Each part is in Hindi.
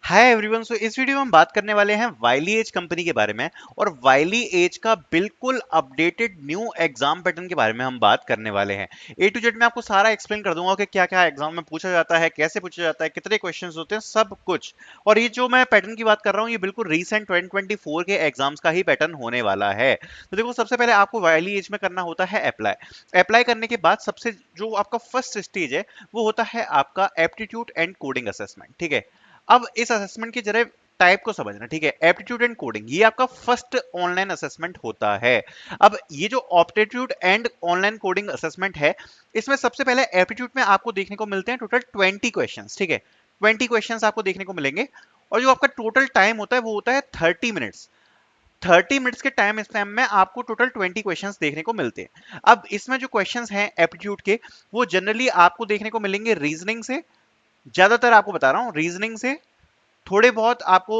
Hi everyone. सो इस वीडियो में हम बात करने वाले हैं वाइली एज कंपनी के बारे में और वाइली एज का बिल्कुल अपडेटेड न्यू एग्जाम पैटर्न के बारे में हम बात करने वाले हैं। ए टू जेड में आपको सारा एक्सप्लेन कर दूंगा कि क्या क्या एग्जाम में पूछा जाता है, कैसे पूछा जाता है, कितने क्वेश्चंस होते हैं, सब कुछ। और ये जो मैं पैटर्न की बात कर रहा हूँ ये बिल्कुल रीसेंट 2024 के एग्जाम्स का ही पैटर्न होने वाला है। तो देखो, सबसे पहले आपको वाइली एज में करना होता है अप्लाई। अप्लाई करने के बाद सबसे जो आपका फर्स्ट स्टेज है वो होता है आपका एप्टीट्यूड एंड कोडिंग असेसमेंट। ठीक है, अब इस असेसमेंट की जरा टाइप को समझना। ठीक है, एप्टीट्यूड एंड कोडिंग ये आपका फर्स्ट ऑनलाइन असेसमेंट होता है। अब ये जो aptitude and online coding assessment है, इसमें सबसे पहले एप्टीट्यूड में आपको देखने को मिलते हैं टोटल 20 क्वेश्चंस। ठीक है, 20 क्वेश्चंस आपको देखने को मिलेंगे और जो आपका टोटल टाइम होता है वो होता है 30 मिनट्स। 30 मिनट्स के टाइम स्पैम में आपको टोटल 20 क्वेश्चंस देखने को मिलते हैं। अब इसमें जो क्वेश्चंस हैं एप्टीट्यूड के, वो जनरली आपको देखने को मिलेंगे रीजनिंग से, ज्यादातर आपको बता रहा हूँ रीजनिंग से, थोड़े बहुत आपको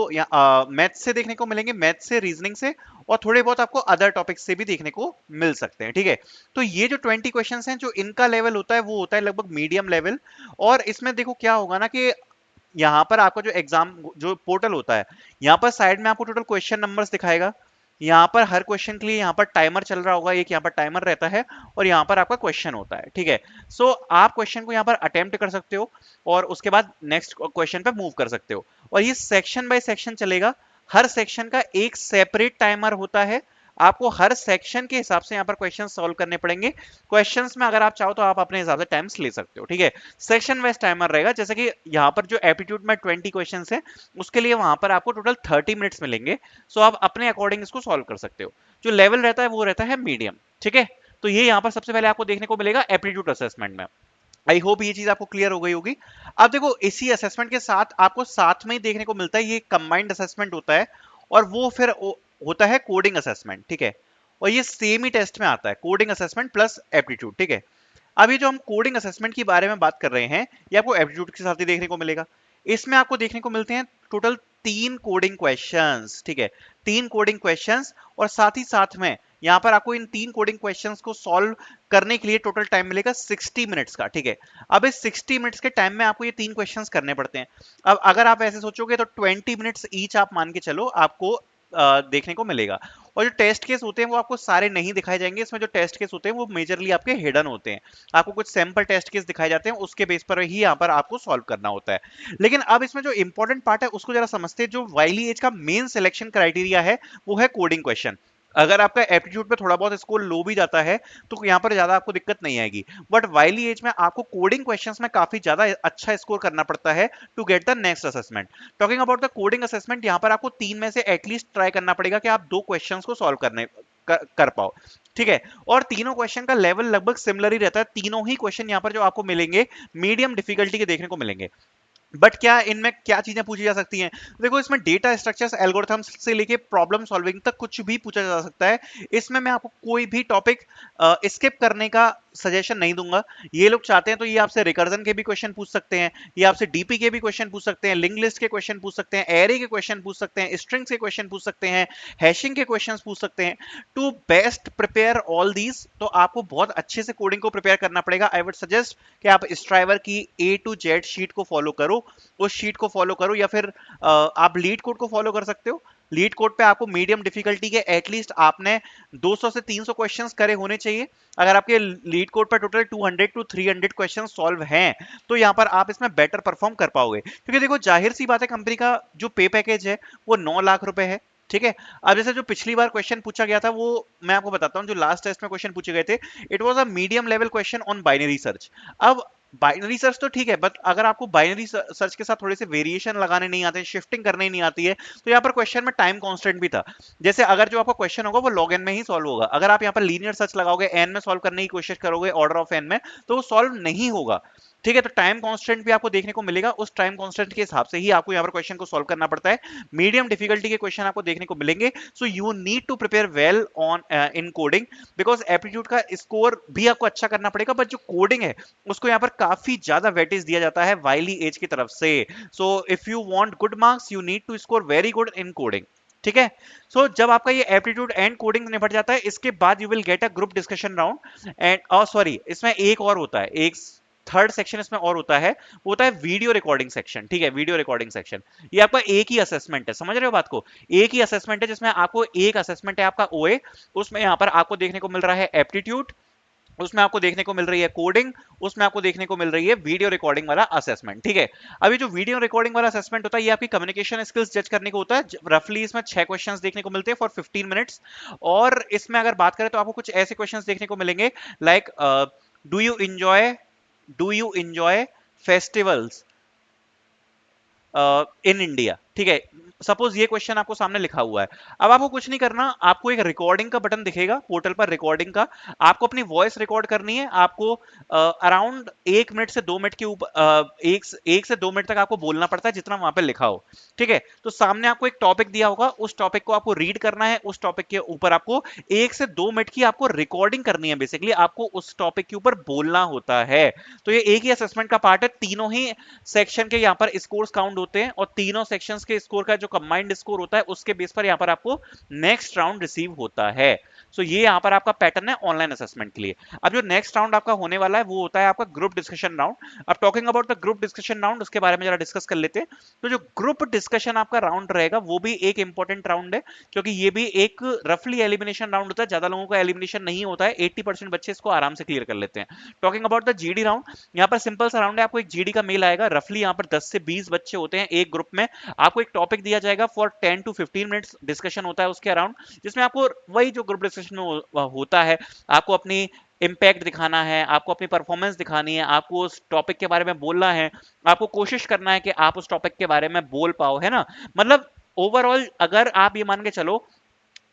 मैथ्स से देखने को मिलेंगे, मैथ्स से, रीजनिंग से, और थोड़े बहुत आपको अदर टॉपिक्स से भी देखने को मिल सकते हैं। ठीक है, तो ये जो 20 क्वेश्चंस हैं, जो इनका लेवल होता है वो होता है लगभग मीडियम लेवल। और इसमें देखो क्या होगा ना कि यहाँ पर आपका जो एग्जाम जो पोर्टल होता है, यहाँ पर साइड में आपको टोटल क्वेश्चन नंबर्स दिखाएगा। यहाँ पर हर क्वेश्चन के लिए यहाँ पर टाइमर चल रहा होगा, एक यहाँ पर टाइमर रहता है और यहाँ पर आपका क्वेश्चन होता है। ठीक है, सो आप क्वेश्चन को यहाँ पर अटेम्प्ट कर सकते हो और उसके बाद नेक्स्ट क्वेश्चन पे मूव कर सकते हो। और ये सेक्शन बाय सेक्शन चलेगा, हर सेक्शन का एक सेपरेट टाइमर होता है। आपको हर सेक्शन के हिसाब से यहाँ पर क्वेश्चन सॉल्व करने पड़ेंगे। क्वेश्चंस में अगर आप चाहो तो आप अपने हिसाब से टाइम्स ले सकते हो। ठीक है, सेक्शन वाइज टाइमर रहेगा, जैसे कि यहाँ पर जो एप्टीट्यूड में 20 क्वेश्चन है उसके लिए वहां पर आपको टोटल 30 मिनट्स मिलेंगे। सो आप अपने अकॉर्डिंग इसको सॉल्व कर सकते हो। जो लेवल रहता है वो रहता है मीडियम। ठीक है, तो ये यहाँ पर सबसे पहले आपको देखने को मिलेगा एप्टीट्यूड असेसमेंट में। आई होप ये चीज आपको क्लियर हो गई होगी। अब देखो, इसी असेसमेंट के साथ आपको साथ में ही देखने को मिलता है ये कंबाइंड असेसमेंट होता है, और वो फिर होता है कोडिंग असेसमेंट। ठीक है, और ये सेम ही टेस्ट में आता है, कोडिंग असेसमेंट प्लस एप्टीट्यूड। ठीक है, अब ये जो हम कोडिंग असेसमेंट के बारे में बात कर रहे हैं, ये आपको एप्टीट्यूड के साथ ही देखने को मिलेगा। इसमें आपको देखने को मिलते हैं टोटल 3 कोडिंग क्वेश्चंस। ठीक है, 3 कोडिंग क्वेश्चंस, और साथ ही साथ में यहाँ पर आपको इन 3 कोडिंग क्वेश्चंस को सॉल्व करने के लिए टोटल टाइम मिलेगा 60 मिनट्स का। ठीक है, अब इस 60 मिनट्स के टाइम में आपको ये 3 क्वेश्चंस करने पड़ते हैं। अब अगर आप ऐसे सोचोगे तो 20 मिनट्स ईच आप मान के चलो आपको देखने को मिलेगा। और जो टेस्ट केस होते हैं वो आपको सारे नहीं दिखाए जाएंगे, इसमें जो टेस्ट केस होते हैं वो मेजरली आपके हिडन होते हैं। आपको कुछ सैंपल टेस्ट केस दिखाए जाते हैं, उसके बेस पर ही यहाँ पर आपको सॉल्व करना होता है। लेकिन अब इसमें जो इंपॉर्टेंट पार्ट है उसको जरा समझते हैं। जो वाइली एज का मेन सिलेक्शन क्राइटेरिया है वो है कोडिंग क्वेश्चन। अगर आपका एप्टीट्यूड पे थोड़ा बहुत स्कोर लो भी जाता है तो यहाँ पर ज्यादा आपको दिक्कत नहीं आएगी, बट वाइली एज में आपको कोडिंग क्वेश्चंस में काफी ज्यादा अच्छा स्कोर करना पड़ता है to get the next assessment. Talking about the coding assessment, यहाँ पर आपको 3 में से एटलीस्ट ट्राई करना पड़ेगा कि आप 2 क्वेश्चंस को सॉल्व कर पाओ। ठीक है, और तीनों क्वेश्चन का लेवल लगभग सिमिलर ही रहता है। तीनों ही क्वेश्चन यहाँ पर जो आपको मिलेंगे मीडियम डिफिकल्टी के देखने को मिलेंगे। बट क्या इनमें क्या चीजें पूछी जा सकती हैं? देखो, इसमें डेटा स्ट्रक्चर्स, एल्गोरिथम्स से लेके प्रॉब्लम सॉल्विंग तक कुछ भी पूछा जा सकता है। इसमें मैं आपको कोई भी टॉपिक स्किप करने का सजेशन नहीं दूंगा। ये लोग चाहते हैं तो ये आपसे रिकर्जन के भी क्वेश्चन पूछ सकते हैं, ये आपसे डीपी के भी क्वेश्चन पूछ सकते हैं, लिंक लिस्ट के क्वेश्चन पूछ सकते हैं, एरे के क्वेश्चन पूछ सकते हैं, स्ट्रिंग्स के क्वेश्चन पूछ सकते हैं, हैशिंग के क्वेश्चन पूछ सकते हैं। To best prepare all these, तो आपको बहुत अच्छे से कोडिंग को प्रिपेयर करना पड़ेगा। आई वुड सजेस्ट कि आप स्ट्राइवर की A to Z शीट को फॉलो करो, उस शीट को फॉलो करो, या फिर आप लीड कोड को फॉलो कर सकते हो। लीड कोड पे आपको मीडियम डिफिकल्टी के एटलीस्ट आपने 200 से 300 क्वेश्चंस करे होने चाहिए। अगर आपके लीड कोड पर टोटल 200 टू 300 क्वेश्चंस सॉल्व हैं तो यहाँ पर आप इसमें बेटर परफॉर्म कर पाओगे, क्योंकि देखो जाहिर सी बात है कंपनी का जो पे पैकेज है वो 9 लाख रुपए है। ठीक है, अब जैसे जो पिछली बार क्वेश्चन पूछा गया था वो मैं आपको बताता हूँ। जो लास्ट टेस्ट में क्वेश्चन पूछे गए थे, it was a medium level question on binary search. अब बाइनरी सर्च तो ठीक है, बट अगर आपको बाइनरी सर्च के साथ थोड़े से वेरिएशन लगाने नहीं आते, शिफ्टिंग करने नहीं आती है, तो यहाँ पर क्वेश्चन में टाइम कांस्टेंट भी था। जैसे अगर जो आपका क्वेश्चन होगा वो लॉग एन में ही सॉल्व होगा, अगर आप यहाँ पर लीनियर सर्च लगाओगे, एन में सॉल्व करने की कोशिश करोगे ऑर्डर ऑफ एन में, तो वो सॉल्व नहीं होगा। ठीक है, तो टाइम कांस्टेंट भी आपको देखने को मिलेगा, उस टाइम कांस्टेंट के हिसाब से ही आपको यहाँ पर क्वेश्चन को सॉल्व करना पड़ता है। मीडियम डिफिकल्टी के क्वेश्चन आपको देखने को मिलेंगे। So you need to prepare well on in coding, because aptitude का स्कोर भी आपको अच्छा करना पड़ेगा, बट जो कोडिंग है उसको यहाँ पर काफी ज्यादा वेटेज दिया जाता है वाइली एज की तरफ से। So if you want good marks you need to score very good in coding. ठीक है, सो जब आपका ये एप्टीट्यूड एंड कोडिंग निपट जाता है, इसके बाद you will get a group discussion round. And sorry, इसमें एक और होता है, एक थर्ड सेक्शन इसमें और होता है, वो होता है वीडियो रिकॉर्डिंग सेक्शन। ठीक है, वीडियो रिकॉर्डिंग सेक्शन, ये आपका एक ही असेसमेंट है, समझ रहे हो बात को, एक ही असेसमेंट है जिसमें आपको एक असेसमेंट है आपका ओए, उसमें यहां पर आपको देखने को मिल रहा है एप्टीट्यूड, उसमें आपको देखने को मिल रही है कोडिंग, उसमें आपको देखने को मिल रही है वीडियो रिकॉर्डिंग वाला असेसमेंट। ठीक है, अभी जो वीडियो रिकॉर्डिंग वाला असेसमेंट होता है ये आपकी कम्युनिकेशन स्किल्स जज करने को होता है। रफली इसमें 6 क्वेश्चंस देखने को मिलते हैं फॉर 15 मिनट्स। और इसमें अगर बात करें तो आपको कुछ ऐसे क्वेश्चंस देखने को मिलेंगे like do you enjoy do you enjoy festivals in India. ठीक है, सपोज ये क्वेश्चन आपको सामने लिखा हुआ है। अब आपको कुछ नहीं करना, आपको एक रिकॉर्डिंग का बटन दिखेगा पोर्टल पर, रिकॉर्डिंग का, आपको अपनी वॉइस रिकॉर्ड करनी है। आपको अराउंड 1 मिनट से 2 मिनट के ऊपर एक से 2 मिनट तक आपको बोलना पड़ता है जितना वहां पे लिखा हो। ठीक है, तो सामने आपको एक टॉपिक दिया होगा, उस टॉपिक को आपको रीड करना है, उस टॉपिक के ऊपर आपको 1 से 2 मिनट की आपको रिकॉर्डिंग करनी है। बेसिकली आपको उस टॉपिक के ऊपर बोलना होता है। तो ये एक ही असेसमेंट का पार्ट है, तीनों ही सेक्शन के यहाँ पर स्कोर्स काउंट होते हैं और तीनों सेक्शंस के स्कोर का जो कंबाइंड स्कोर होता है उसके बेस पर यहाँ पर आपको नेक्स्ट राउंड रिसीव होता है। सो ये यहाँ पर आपका पैटर्न है ऑनलाइन असेसमेंट के लिए। अब जो नेक्स्ट राउंड आपका होने वाला है वो होता है आपका ग्रुप डिस्कशन राउंड। अब talking about the group discussion round, उसके बारे में जरा डिस्कस कर लेते हैं। तो जो ग्रुप डिस्कशन आपका राउंड रहेगा वो भी एक इंपॉर्टेंट राउंड है, क्योंकि ये भी एक रफली एलिमिनेशन राउंड होता है। ज्यादा लोगों का एलिमिनेशन नहीं होता है, 80% बच्चे इसको आराम से क्लियर कर लेते हैं। Talking about the GD round, यहाँ पर सिंपल सा राउंड है, आपको एक जीडी का मेल आएगा। रफली यहाँ पर 10 से 20 बच्चे होते हैं एक ग्रुप में। आपको एक टॉपिक दिया जाएगा फॉर 10 to 15 मिनट्स डिस्कशन होता है उसके अराउंड, जिसमें आपको वही जो ग्रुप डिस्कशन में होता है, आपको अपनी इम्पैक्ट दिखाना है, आपको अपनी परफॉर्मेंस दिखानी है, आपको उस टॉपिक के बारे में बोलना है, आपको कोशिश करना है कि आप उस टॉपिक के बारे में बोल पाओ, है ना। मतलब ओवरऑल अगर आप ये मान के चलो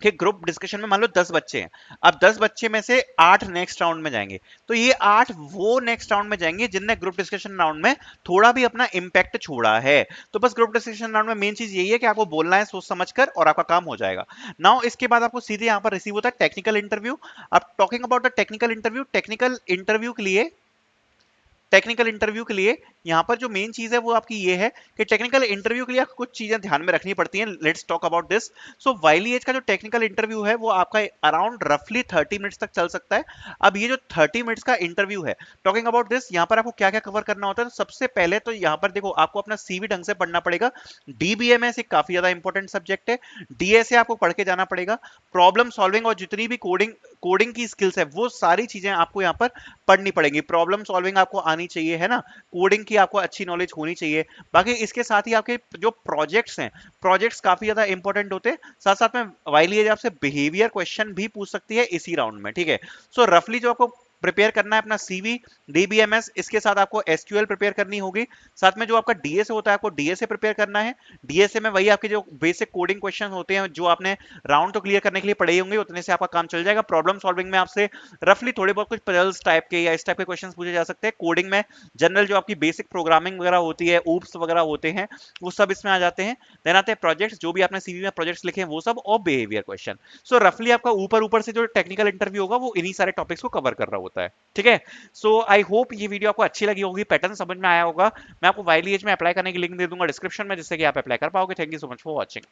कि ग्रुप डिस्कशन में मान लो 10 बच्चे हैं, अब 10 बच्चे में से 8 नेक्स्ट राउंड में जाएंगे, तो ये 8 वो नेक्स्ट राउंड में जाएंगे जिनने ग्रुप डिस्कशन राउंड में थोड़ा भी अपना इंपैक्ट छोड़ा है। तो बस ग्रुप डिस्कशन राउंड में मेन चीज यही है कि आपको बोलना है सोच समझकर और आपका काम हो जाएगा। नाउ इसके बाद आपको सीधे यहां पर रिसीव होता है टेक्निकल इंटरव्यू। अब talking about the technical interview, technical interview के लिए यहाँ पर जो मेन चीज है वो आपकी ये है कि टेक्निकल इंटरव्यू के लिए आपको कुछ चीजें ध्यान में रखनी पड़ती हैं। Let's talk about this. So Wiley Edge का जो टेक्निकल इंटरव्यू है वो आपका अराउंड रफली 30 मिनट्स तक चल सकता है। अब ये जो 30 मिनट्स का इंटरव्यू है, टॉकिंग अबाउट दिस, यहाँ पर आपको क्या क्या कवर करना होता है। तो सबसे पहले तो यहाँ पर देखो आपको अपना सीवी ढंग से पढ़ना पड़ेगा। डीबीएमएस एक काफी ज्यादा इंपॉर्टेंट सब्जेक्ट है, डीएसए आपको पढ़ के जाना पड़ेगा। प्रॉब्लम सॉल्विंग और जितनी भी कोडिंग की स्किल्स है वो सारी चीजें आपको यहाँ पर पढ़नी पड़ेगी। प्रॉब्लम सॉल्विंग आपको आनी चाहिए, है ना, कोडिंग की आपको अच्छी नॉलेज होनी चाहिए। बाकी इसके साथ ही आपके जो प्रोजेक्ट्स हैं, प्रोजेक्ट्स काफी ज्यादा इंपॉर्टेंट होते हैं। साथ साथ में वाइली एज आपसे बिहेवियर क्वेश्चन भी पूछ सकती है इसी राउंड में। ठीक है, सो रफली जो आपको प्रिपेयर करना है अपना सीवी, डीबीएमएस, इसके साथ आपको एसक्यूएल प्रिपेयर करनी होगी। साथ में जो आपका डीएसए होता है आपको डीएसए प्रिपेयर करना है। डीएसए में वही आपके जो बेसिक कोडिंग क्वेश्चन होते हैं जो आपने राउंड तो क्लियर करने के लिए पढ़े होंगे, उतने से आपका काम चल जाएगा। प्रॉब्लम सॉल्विंग में आपसे रफली थोड़े बहुत कुछ पजल्स टाइप के या इस टाइप के क्वेश्चन पूछे जा सकते हैं। कोडिंग में जनरल जो आपकी बेसिक प्रोग्रामिंग वगैरह होती है, ऊप्स वगैरह होते हैं, वो सब इसमें आ जाते हैं। देन आते हैं प्रोजेक्ट्स, जो भी आपने सीवी में प्रोजेक्ट्स लिखे हैं वो सब, और बिहेवियर क्वेश्चन। सो रफली आपका ऊपर ऊपर से जो टेक्निकल इंटरव्यू होगा वो इन्हीं सारे टॉपिक्स को कवर कर रहा होता है। ठीक है, सो आई होप ये वीडियो आपको अच्छी लगी होगी, पैटर्न समझ में आया होगा। मैं आपको वाइली एज में अप्लाई करने की लिंक दे दूंगा डिस्क्रिप्शन में, जिससे कि आप अप्लाई कर पाओगे। Thank you so much for watching.